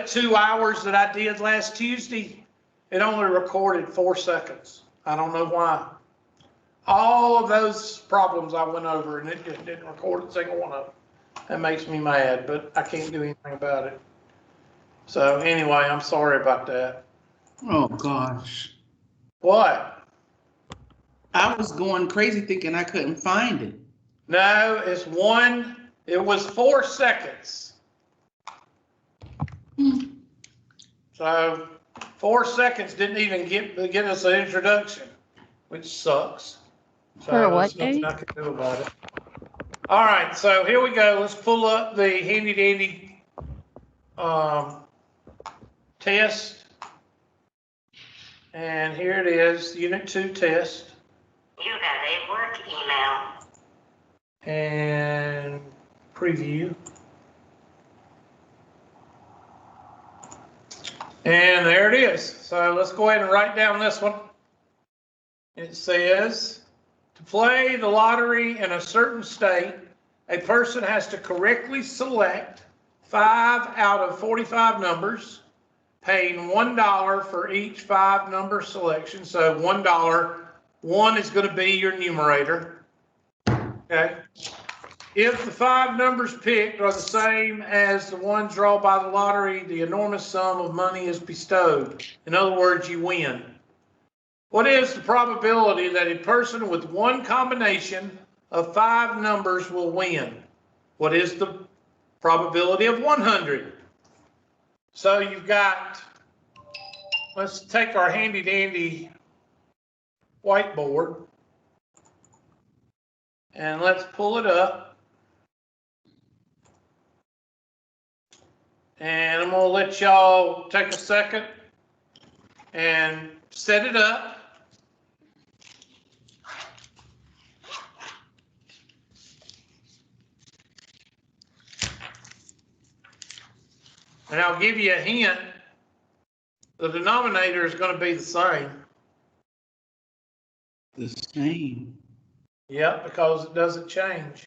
that 2 hours that I did last Tuesday, it only recorded 4 seconds. I don't know why. All of those problems I went over, and it just didn't record a single one of them. That makes me mad, but I can't do anything about it. So anyway, I'm sorry about that. Oh, gosh. What? I was going crazy thinking I couldn't find it. No, it was 4 seconds. So 4 seconds didn't even get us an introduction, which sucks. So For what there's nothing day? I can do about it. All right, so here we go. Let's pull up the handy dandy test. And here it is, Unit 2 test. You got a work email. And preview. And there it is. So let's go ahead and write down this one. It says, to play the lottery in a certain state, a person has to correctly select 5 out of 45 numbers, paying $1 for each 5 number selection. So $1, 1 is going to be your numerator. Okay. If the 5 numbers picked are the same as the ones drawn by the lottery, the enormous sum of money is bestowed. In other words, you win. What is the probability that a person with one combination of 5 numbers will win? What is the probability of 100? So you've got, let's take our handy dandy whiteboard and let's pull it up. And I'm going to let y'all take a second and set it up. And I'll give you a hint. The denominator is going to be the same. The same. Yep, because it doesn't change.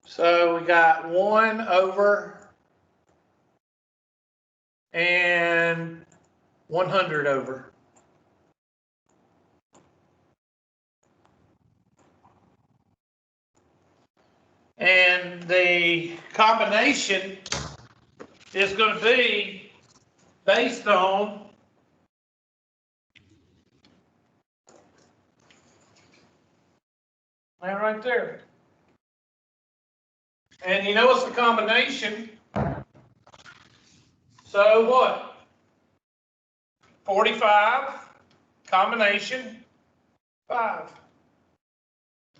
So we got 1 over and 100 over. And the combination is going to be based on that right there. And you know it's the combination. So what? 45, combination, 5.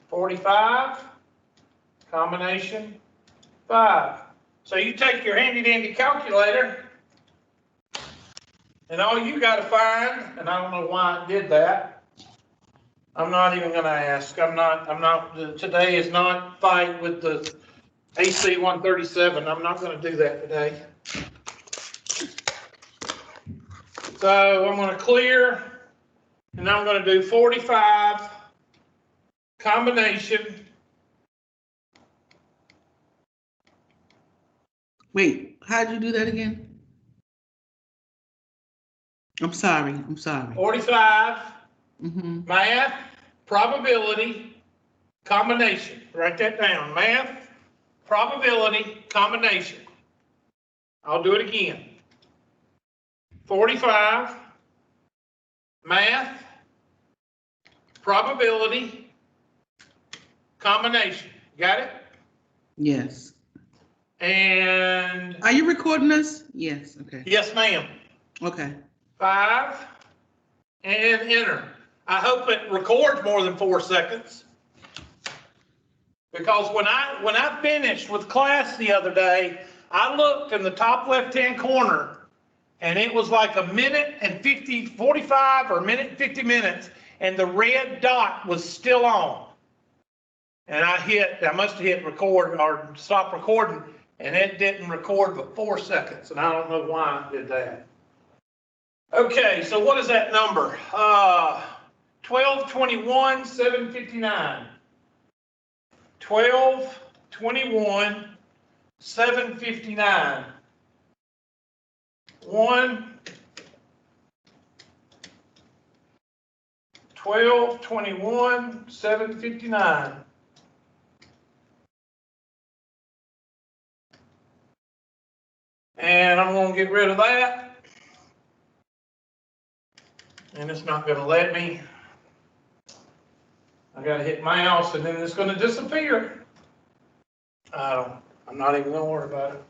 45, combination, 5. So you take your handy dandy calculator, and all you got to find, and I don't know why I did that. I'm not even going to ask. I'm not, today is not fight with the AC 137. I'm not going to do that today. So I'm going to clear, and I'm going to do 45 combination. Wait, how'd you do that again? I'm sorry. 45 Mm-hmm. math, probability, combination. Write that down. Math, probability, combination. I'll do it again. 45 math, probability, combination. Got it? Yes. And Are you recording us? Yes. Okay. yes, ma'am. Okay. 5 and enter. I hope it records more than 4 seconds. Because when I finished with class the other day, I looked in the top left-hand corner and it was like a minute and 45 or a minute and 50 minutes, and the red dot was still on. And I must have hit record or stop recording, and it didn't record but 4 seconds, and I don't know why it did that. Okay, so what is that number? 12/21, 7:59. 12/21, 7:59. 1, 12/21, 7:59. And I'm going to get rid of that. And it's not going to let me. I got to hit mouse and then it's going to disappear. I'm not even going to worry about it.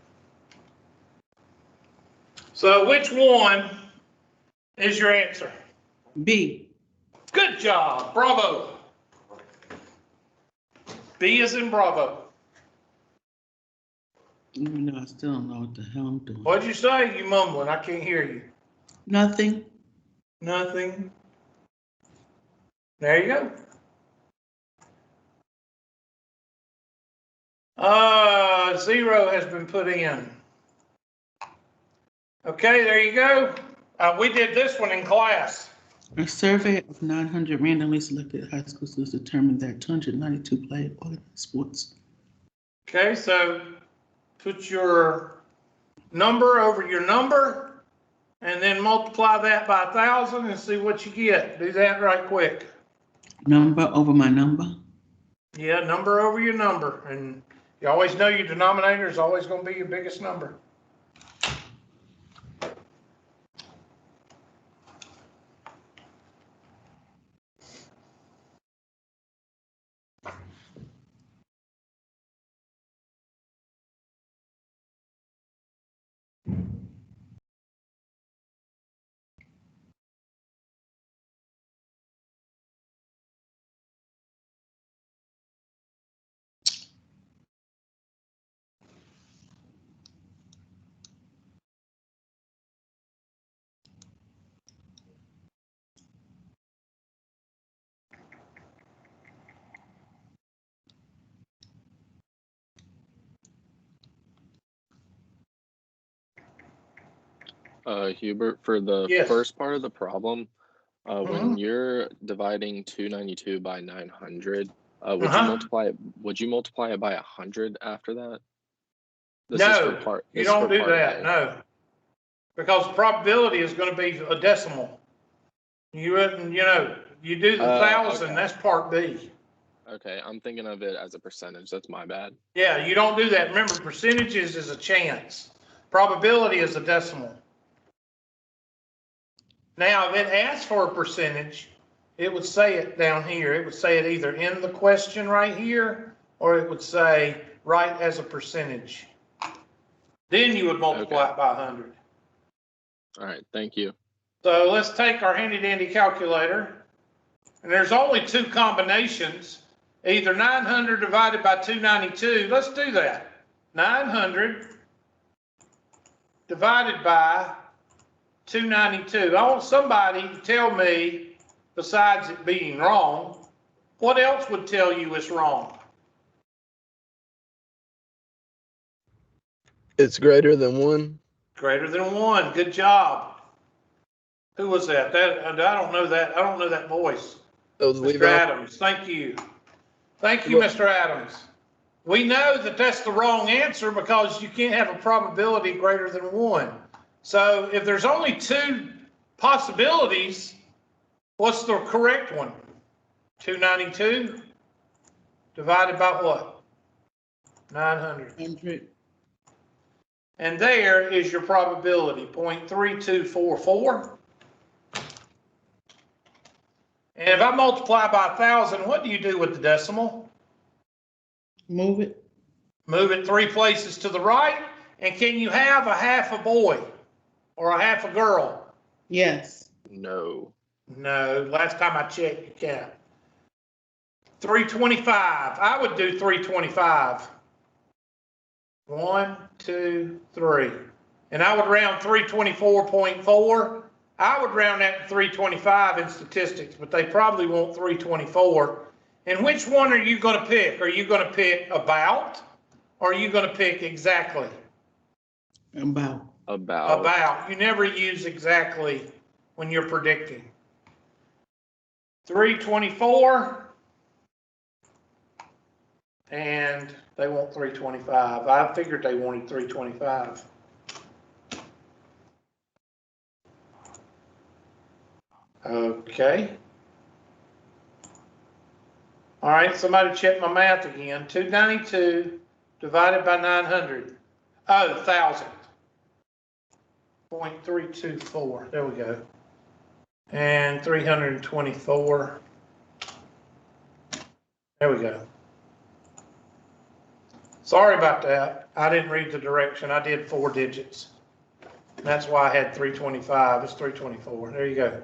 So which one is your answer? B. Good job. Bravo. B is in Bravo. Even though I still don't know what the hell I'm doing. What'd you say? You mumbling. I can't hear you. Nothing. Nothing. There you go. 0 has been put in. Okay, there you go. We did this one in class. A survey of 900 randomly selected high school students determined that 292 played organized sports. Okay, so put your number over your number and then multiply that by 1,000 and see what you get. Do that right quick. Number over my number? Yeah, number over your number. And you always know your denominator is always going to be your biggest number. Hubert, for the Yes. first part of the problem, Mhm. when you're dividing 292 by 900, would Uh-huh. you multiply it by 100 after that? No, you this is don't for do part that. A. No, because the probability is going to be a decimal. You wouldn't, you do the 1,000. Okay. That's part B. Okay, I'm thinking of it as a percentage. That's my bad. Yeah, you don't do that. Remember, percentages is a chance. Probability is a decimal. Now, if it asks for a percentage, it would say it down here. It would say it either in the question right here, or it would say write as a percentage. Then you would multiply it by 100. All right, thank you. So let's take our handy dandy calculator. And there's only two combinations, either 900 divided by 292. Let's do that. 900 divided by 292. I want somebody to tell me, besides it being wrong, what else would tell you it's wrong? It's greater than 1. Greater than 1. Good job. Who was that? I don't know that. I don't know that voice. That was Mr. Levi. Adams. Thank you. Thank you, Mr. Adams. We know that that's the wrong answer because you can't have a probability greater than 1. So if there's only 2 possibilities, what's the correct one? 292 divided by what? 900. 100. And there is your probability, 0.3244. And if I multiply by 1,000, what do you do with the decimal? Move it. Move it 3 places to the right. And can you have a half a boy or a half a girl? Yes. No. No, last time I checked, you can't. 325. I would do 325. 1, 2, 3. And I would round 324.4. I would round that to 325 in statistics, but they probably want 324. And which one are you going to pick? Are you going to pick about, or are you going to pick exactly? About. About. You never use exactly when you're predicting. 324. And they want 325. I figured they wanted 325. Okay. All right, somebody check my math again. 292 divided by 900. Oh, 1,000. 0.324. There we go. And 324. There we go. Sorry about that. I didn't read the direction. I did 4 digits. That's why I had 325. It's 324. There you go.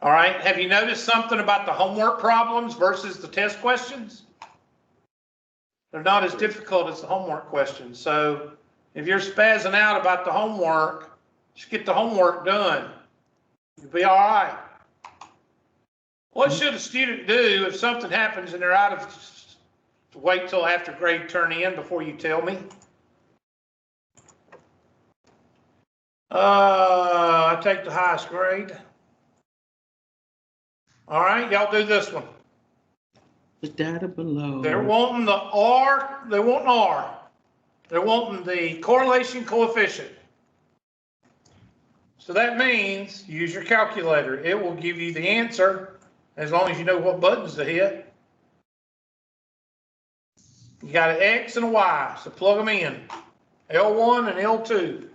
All right. Have you noticed something about the homework problems versus the test questions? They're not as difficult as the homework questions. So if you're spazzing out about the homework, just get the homework done. You'll be all right. What should a student do if something happens and they're out of, wait till after grade turn in before you tell me? I take the highest grade. All right, y'all do this one. The data below. They're wanting the R, they want R. They're wanting the correlation coefficient. So that means use your calculator. It will give you the answer as long as you know what buttons to hit. You got an X and a Y, so plug them in. L1 and L2.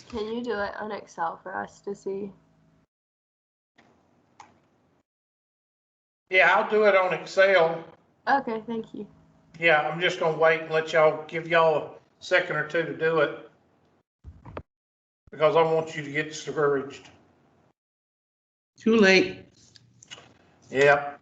Can you do it on Excel for us to see? Yeah, I'll do it on Excel. Okay, thank you. Yeah, I'm just gonna wait and let y'all, give y'all a second or two to do it. Because I want you to get discouraged. Too late. Yep.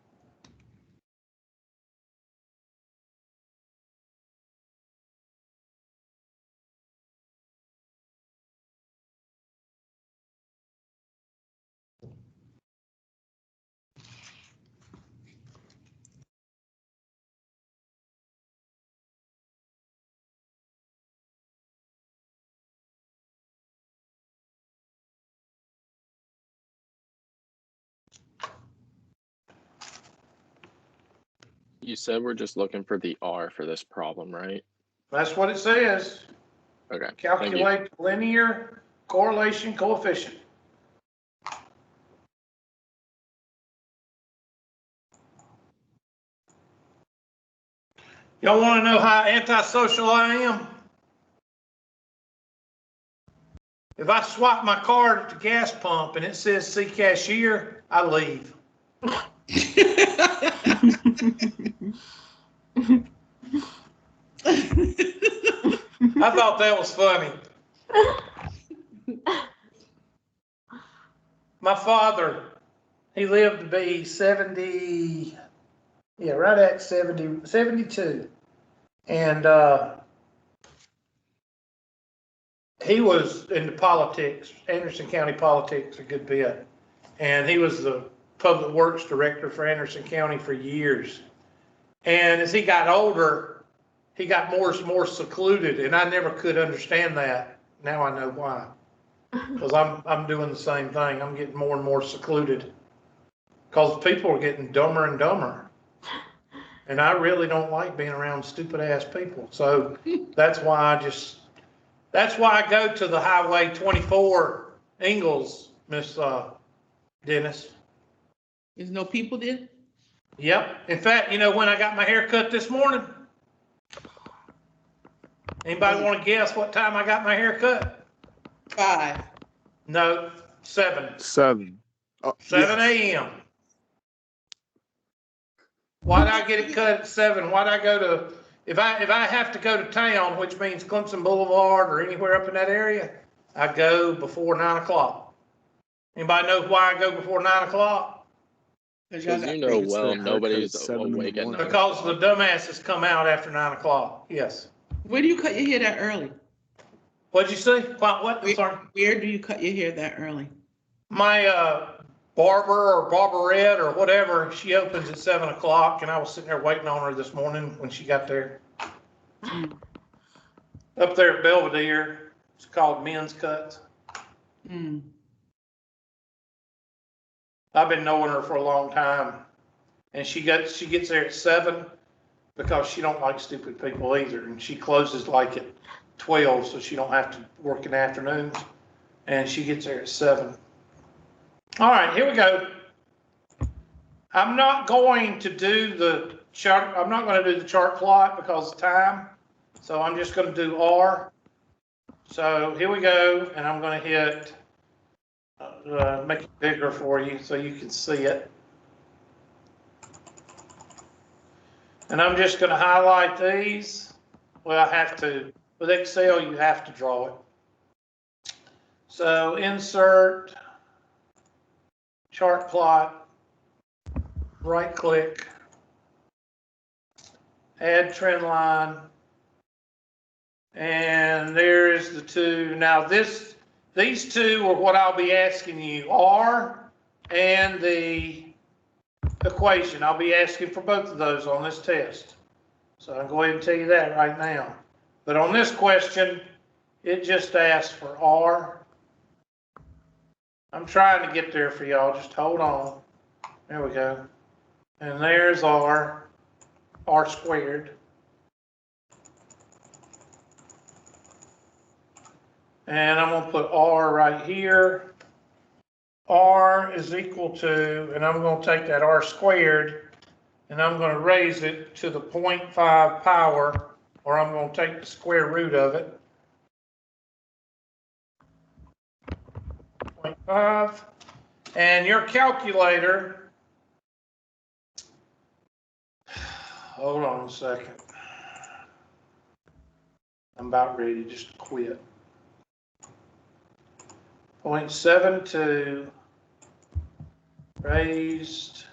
You said we're just looking for the R for this problem, right? That's what it says. Okay. Thank you. Calculate the linear correlation coefficient. Y'all want to know how antisocial I am? If I swap my card at the gas pump and it says see cashier, I leave. I thought that was funny. My father, he lived to be 70, yeah, right at 70, 72. And he was into politics, Anderson County politics a good bit. And he was the public works director for Anderson County for years. And as he got older, he got more and more secluded, and I never could understand that. Now I know why. Because I'm doing the same thing. I'm getting more and more secluded. Because people are getting dumber and dumber. And I really don't like being around stupid ass people. So that's why I go to the Highway 24 Ingalls, Miss Dennis. There's no people there? Yep. In fact, you know when I got my hair cut this morning? Anybody want to guess what time I got my hair cut? 5. No, 7. 7. 7 a.m. Why'd I get it cut at 7? Why'd I go to, if I have to go to town, which means Clemson Boulevard or anywhere up in that area, I go before 9 o'clock. Anybody know why I go before 9 o'clock? Because you know well nobody's awake at night. Because the dumbasses come out after 9 o'clock. Yes. Where do you cut your hair that early? What'd you say? What? I'm sorry. Where do you cut your hair that early? My barber or barberette or whatever, she opens at 7 o'clock, and I was sitting there waiting on her this morning when she got there. Up there at Belvedere, it's called Men's Cuts. I've been knowing her for a long time. And she gets there at 7 because she don't like stupid people either. And she closes like at 12 so she don't have to work in the afternoons. And she gets there at 7. All right, here we go. I'm not going to do the chart. I'm not going to do the chart plot because of time. So I'm just going to do R. So here we go, and I'm going to hit, make it bigger for you so you can see it. And I'm just going to highlight these. Well, I have to. With Excel, you have to draw it. So insert, chart plot, right click, add trend line, and there's the two. Now these two are what I'll be asking you, R and the equation. I'll be asking for both of those on this test. So I'll go ahead and tell you that right now. But on this question, it just asks for R. I'm trying to get there for y'all. Just hold on. There we go. And there's R squared. And I'm going to put R right here. R is equal to, and I'm going to take that R squared, and I'm going to raise it to the 0.5 power, or I'm going to take the square root of it. 0.5. And your calculator, hold on a second. I'm about ready just to quit. 0.72 raised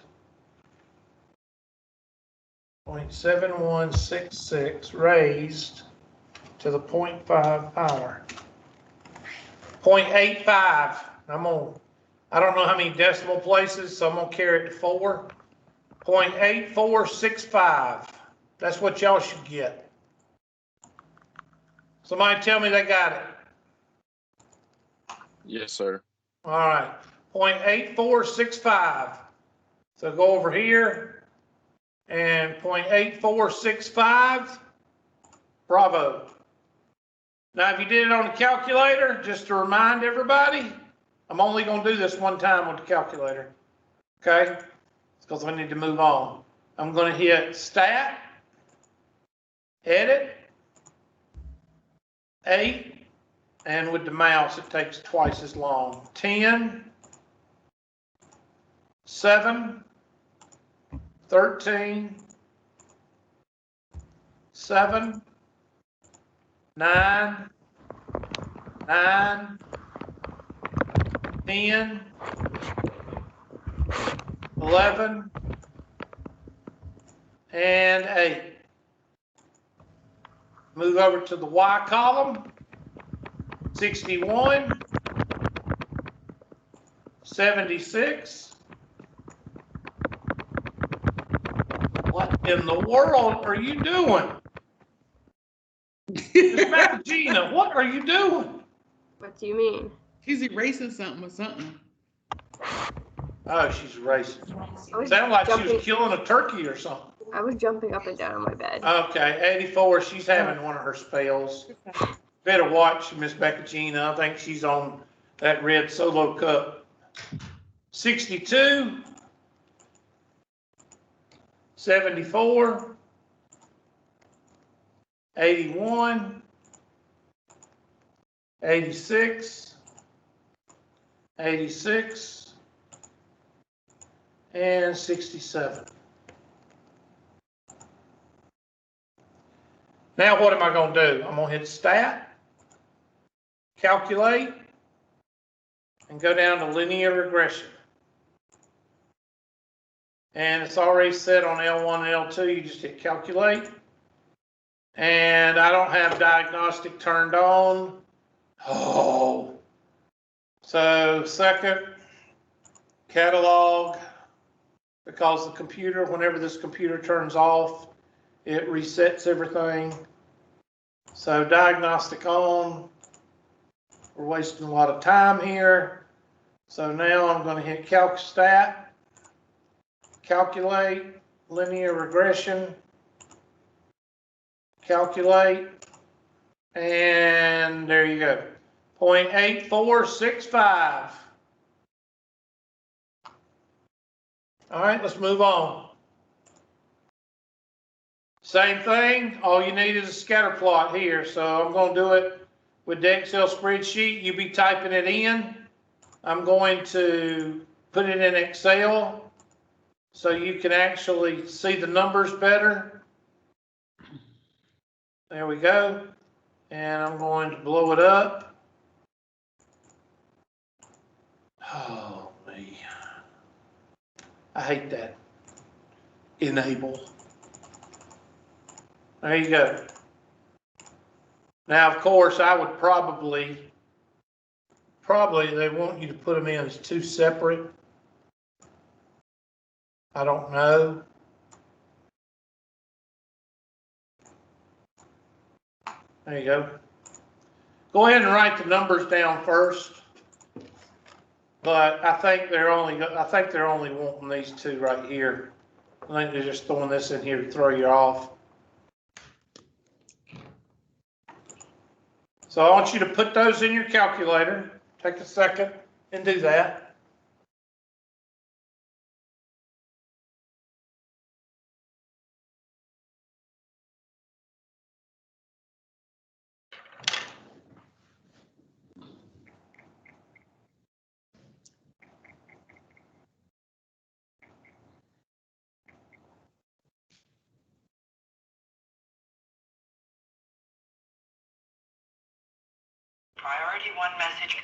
0.7166 raised to the 0.5 power. 0.85. I don't know how many decimal places, so I'm gonna carry it to 4. 0.8465. That's what y'all should get. Somebody tell me they got it. Yes, sir. All right, 0.8465. So go over here and 0.8465. Bravo. Now, if you did it on the calculator, just to remind everybody, I'm only going to do this one time with the calculator. Okay? Because we need to move on. I'm going to hit Stat, Edit, 8, and with the mouse, it takes twice as long. 10, 7, 13, 7, 9, 10, 11, and 8. Move over to the Y column. 61, 76. What in the world are you doing? Miss Macagina, what are you doing? What do you mean? She's erasing something or something. Oh, she's racing. I was Sounded like she jumping- was killing a turkey or something. I was jumping up and down on my bed. Okay, 84, she's having one of her spells. Better watch Miss Macagina. I think she's on that red solo cup. 62, 74, 81, 86, 86, and 67. Now what am I going to do? I'm going to hit Stat, Calculate, and go down to Linear Regression. And it's already set on L1 and L2. You just hit Calculate. And I don't have Diagnostic turned on. Oh. So second, Catalog, because the computer, whenever this computer turns off, it resets everything. So Diagnostic on. We're wasting a lot of time here. So now I'm going to hit Calc Stat, calculate, linear regression, calculate, and there you go. 0.8465. All right, let's move on. Same thing, all you need is a scatter plot here. So I'm going to do it with the Excel spreadsheet. You be typing it in. I'm going to put it in Excel so you can actually see the numbers better. There we go. And I'm going to blow it up. Oh, me. I hate that. Enable. There you go. Now, of course, I would probably they want you to put them in as two separate. I don't know. There you go. Go ahead and write the numbers down first. But I think they're only wanting these two right here. I think they're just throwing this in here to throw you off. So I want you to put those in your calculator. Take a second and do that. Priority 1 message.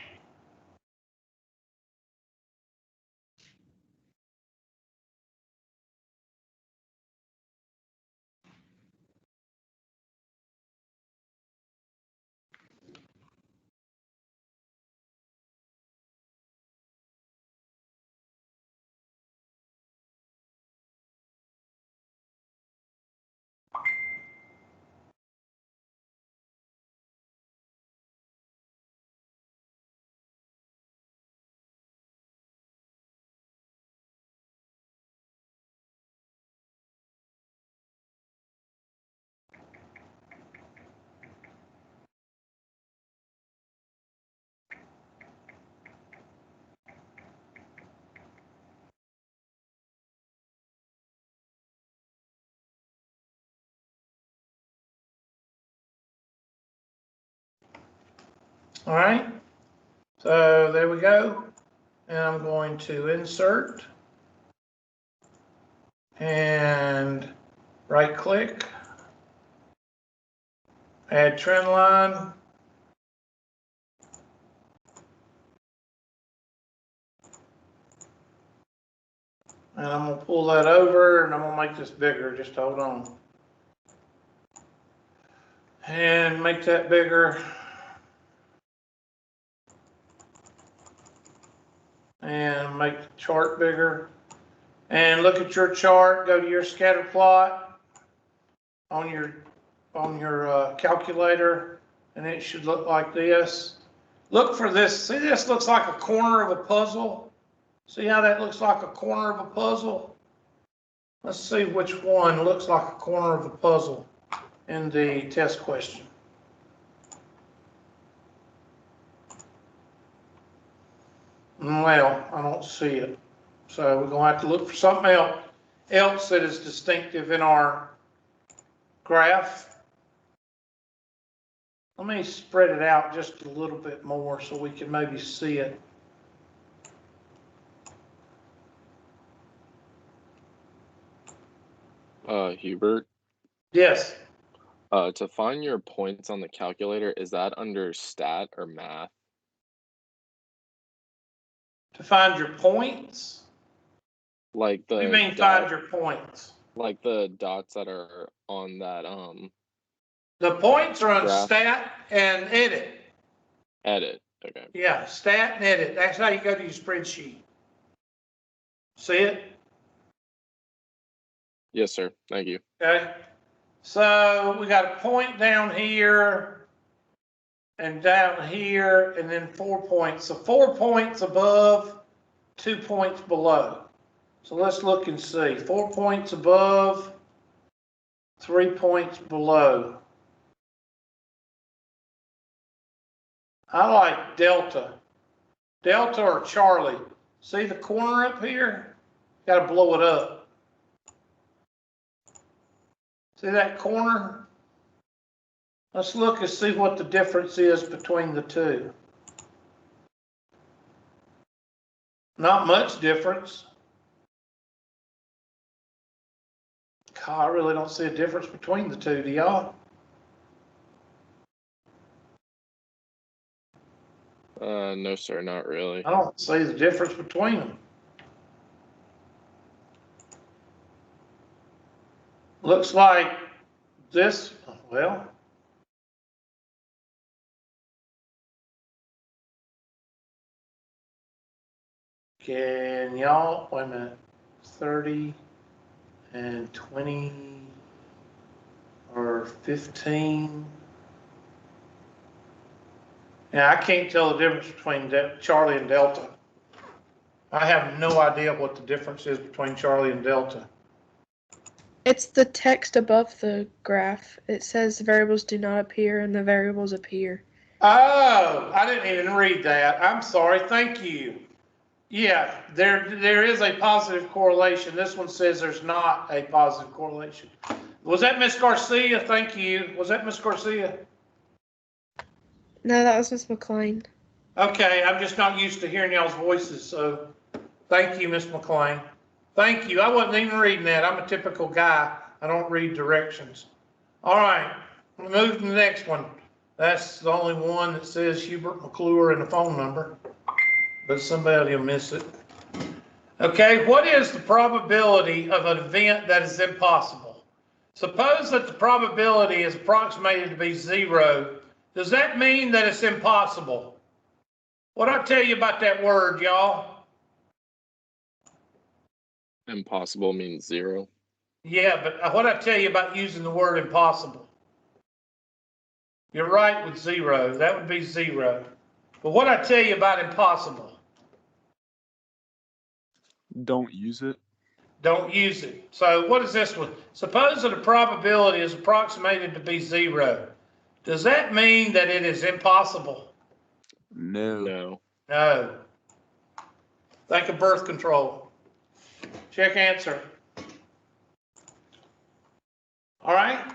All right. So there we go. And I'm going to insert and right click, add trend line. And I'm going to pull that over and I'm going to make this bigger. Just hold on. And make that bigger. And make the chart bigger. And look at your chart. Go to your scatter plot on your calculator, and it should look like this. Look for this. See, this looks like a corner of a puzzle. See how that looks like a corner of a puzzle? Let's see which one looks like a corner of a puzzle in the test question. Well, I don't see it. So we're going to have to look for something else that is distinctive in our graph. Let me spread it out just a little bit more so we can maybe see it. Hubert, Yes. to find your points on the calculator, is that under stat or math? To find your points? Like What do the you mean find your points? like the dots that are on that The points are on graph. stat and edit. Edit. Okay. Yeah, stat and edit. That's how you go to your spreadsheet. See it? Yes, sir. Thank you. Okay. So we got a point down here and down here, and then 4 points. So 4 points above, 2 points below. So let's look and see. 4 points above, 3 points below. I like Delta. Delta or Charlie. See the corner up here? Got to blow it up. See that corner? Let's look and see what the difference is between the two. Not much difference. God, I really don't see a difference between the two, do y'all? No, sir, not really. I don't see the difference between them. Looks like this, well, can y'all, wait a minute, 30 and 20 or 15? Yeah, I can't tell the difference between Charlie and Delta. I have no idea what the difference is between Charlie and Delta. It's the text above the graph. It says the variables do not appear and the variables appear. Oh, I didn't even read that. I'm sorry. Thank you. Yeah, there is a positive correlation. This one says there's not a positive correlation. Was that Miss Garcia? Thank you. Was that Miss Garcia? No, that was Miss McLean. Okay, I'm just not used to hearing y'all's voices, so thank you, Miss McLean. Thank you. I wasn't even reading that. I'm a typical guy. I don't read directions. All right, we'll move to the next one. That's the only one that says Hubert McClure and a phone number, but somebody will miss it. Okay, what is the probability of an event that is impossible? Suppose that the probability is approximated to be 0. Does that mean that it's impossible? What'd I tell you about that word, y'all? Impossible means 0. Yeah, but what'd I tell you about using the word impossible? You're right with 0. That would be 0. But what'd I tell you about impossible? Don't use it. Don't use it. So what is this one? Suppose that a probability is approximated to be 0. Does that mean that it is impossible? No. No. No. Think of birth control. Check answer. All right.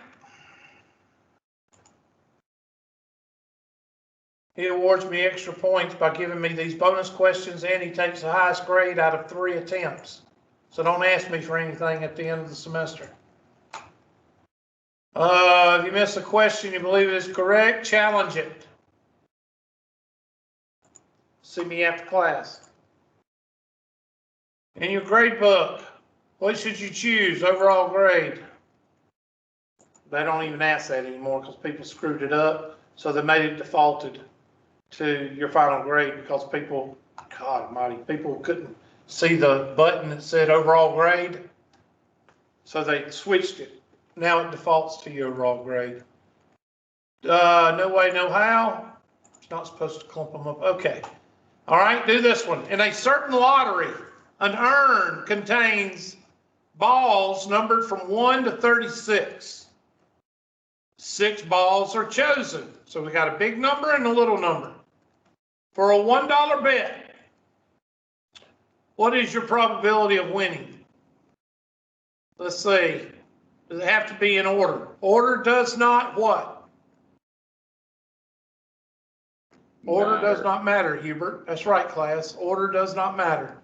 He awards me extra points by giving me these bonus questions, and he takes the highest grade out of 3 attempts. So don't ask me for anything at the end of the semester. If you miss a question, you believe it is correct, challenge it. See me after class. In your grade book, what should you choose? Overall grade. They don't even ask that anymore because people screwed it up. So they made it defaulted to your final grade because people, God almighty, people couldn't see the button that said overall grade. So they switched it. Now it defaults to your overall grade. No way, no how. It's not supposed to clump them up. Okay. All right, do this one. In a certain lottery, an urn contains balls numbered from 1 to 36. 6 balls are chosen. So we got a big number and a little number. For a $1 bet, what is your probability of winning? Let's see. Does it have to be in order? Order does not what? Order does not matter, Hubert. That's right, class. Order does not matter.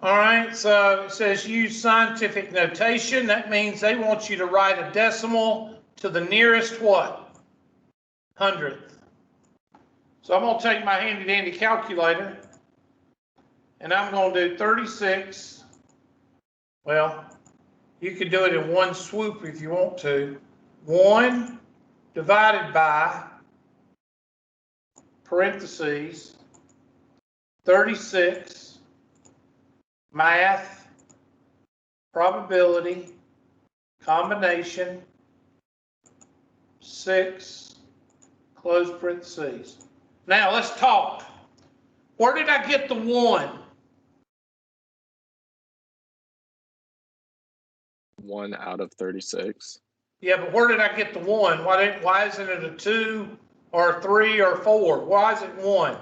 All right, so it says use scientific notation. That means they want you to write a decimal to the nearest what? Hundredth. So I'm gonna take my handy dandy calculator and I'm gonna do 36. Well, you could do it in one swoop if you want to. 1 divided by parentheses 36 math probability combination 6 close parentheses. Now let's talk. Where did I get the 1? 1 out of 36. Yeah, but where did I get the 1? Why isn't it a 2 or a 3 or 4? Why is it 1?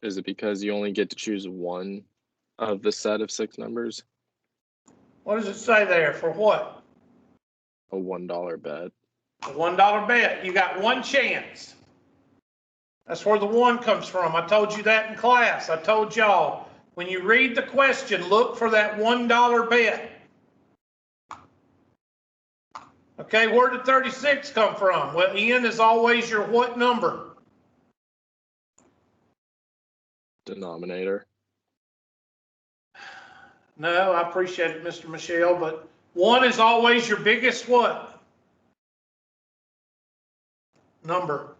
Is it because you only get to choose one of the set of 6 numbers? What does it say there? For what? A $1 bet. A $1 bet. You got one chance. That's where the 1 comes from. I told you that in class. I told y'all, when you read the question, look for that $1 bet. Okay, where did 36 come from? Well, N is always your what number? Denominator. No, I appreciate it, Mr. Michelle, but 1 is always your biggest what? Number.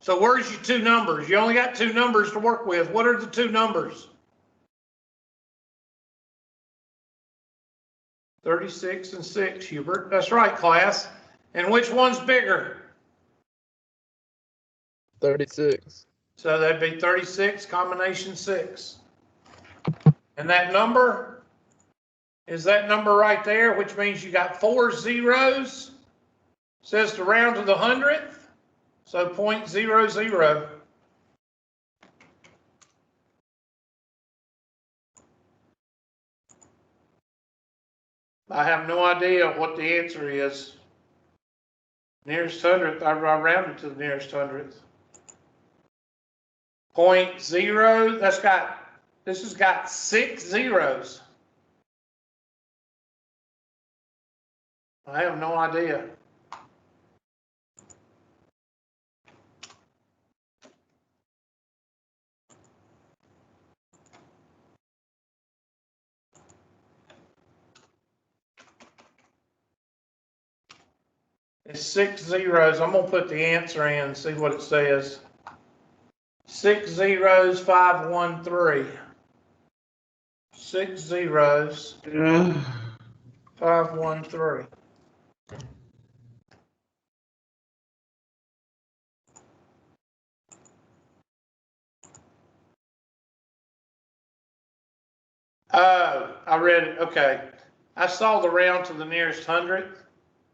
So where's your 2 numbers? You only got 2 numbers to work with. What are the 2 numbers? 36 and 6, Hubert. That's right, class. And which one's bigger? 36. So that'd be 36 combination 6. And that number is that number right there, which means you got 4 zeros. Says to round to the 100th. So 0.00. I have no idea what the answer is. Nearest 100th, I rounded to the nearest 100th. 0.0, this has got 6 zeros. I have no idea. It's 6 zeros. I'm gonna put the answer in and see what it says. 6 zeros, 513. 6 zeros, 513. Oh, I read it. Okay. I saw the round to the nearest 100th,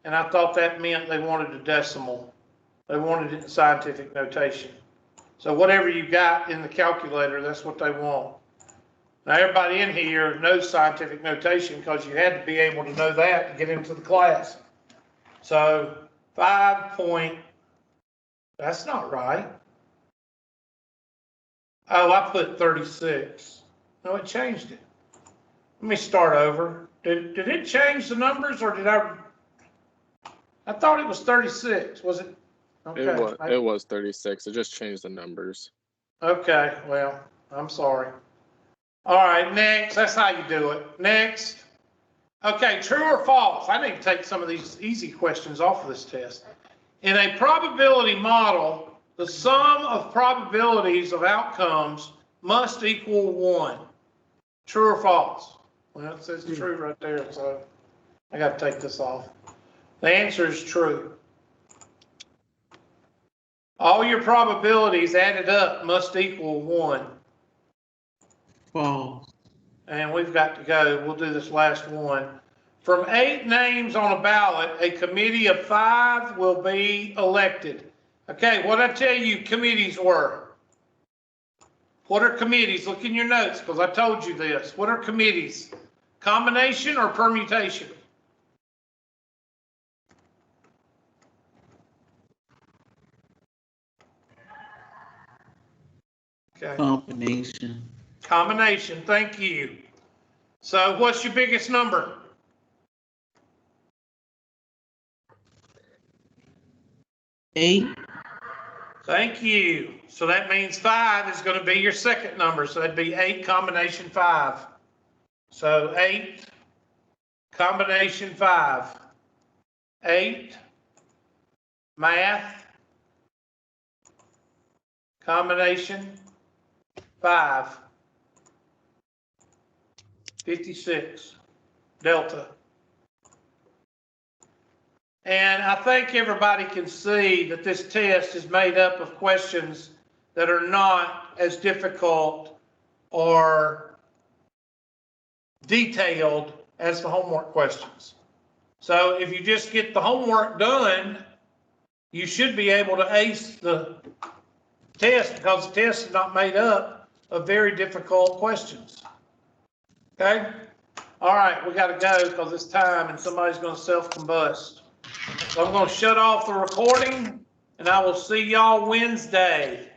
and I thought that meant they wanted a decimal. They wanted it in scientific notation. So whatever you got in the calculator, that's what they want. Now, everybody in here knows scientific notation because you had to be able to know that to get into the class. So 5 that's not right. Oh, I put 36. No, it changed it. Let me start over. Did it change the numbers or did I thought it was 36. Was it? Okay. It was 36. It just changed the numbers. Okay, well, I'm sorry. All right, next. That's how you do it. Next. Okay, true or false? I need to take some of these easy questions off of this test. In a probability model, the sum of probabilities of outcomes must equal 1. True or false? Well, it says true right there, so I got to take this off. The answer is true. All your probabilities added up must equal 1. False. And we've got to go. We'll do this last one. From 8 names on a ballot, a committee of 5 will be elected. Okay, what I tell you committees were? What are committees? Look in your notes because I told you this. What are committees? Combination or permutation? Okay. Combination. Combination, thank you. So what's your biggest number? Eight. Thank you. So that means 5 is going to be your second number. So that'd be 8 combination 5. So 8 combination 5. 8 math combination 5. 56 delta. And I think everybody can see that this test is made up of questions that are not as difficult or detailed as the homework questions. So if you just get the homework done, you should be able to ace the test because the test is not made up of very difficult questions. Okay? All right, we got to go because it's time and somebody's going to self-combust. So I'm going to shut off the recording and I will see y'all Wednesday.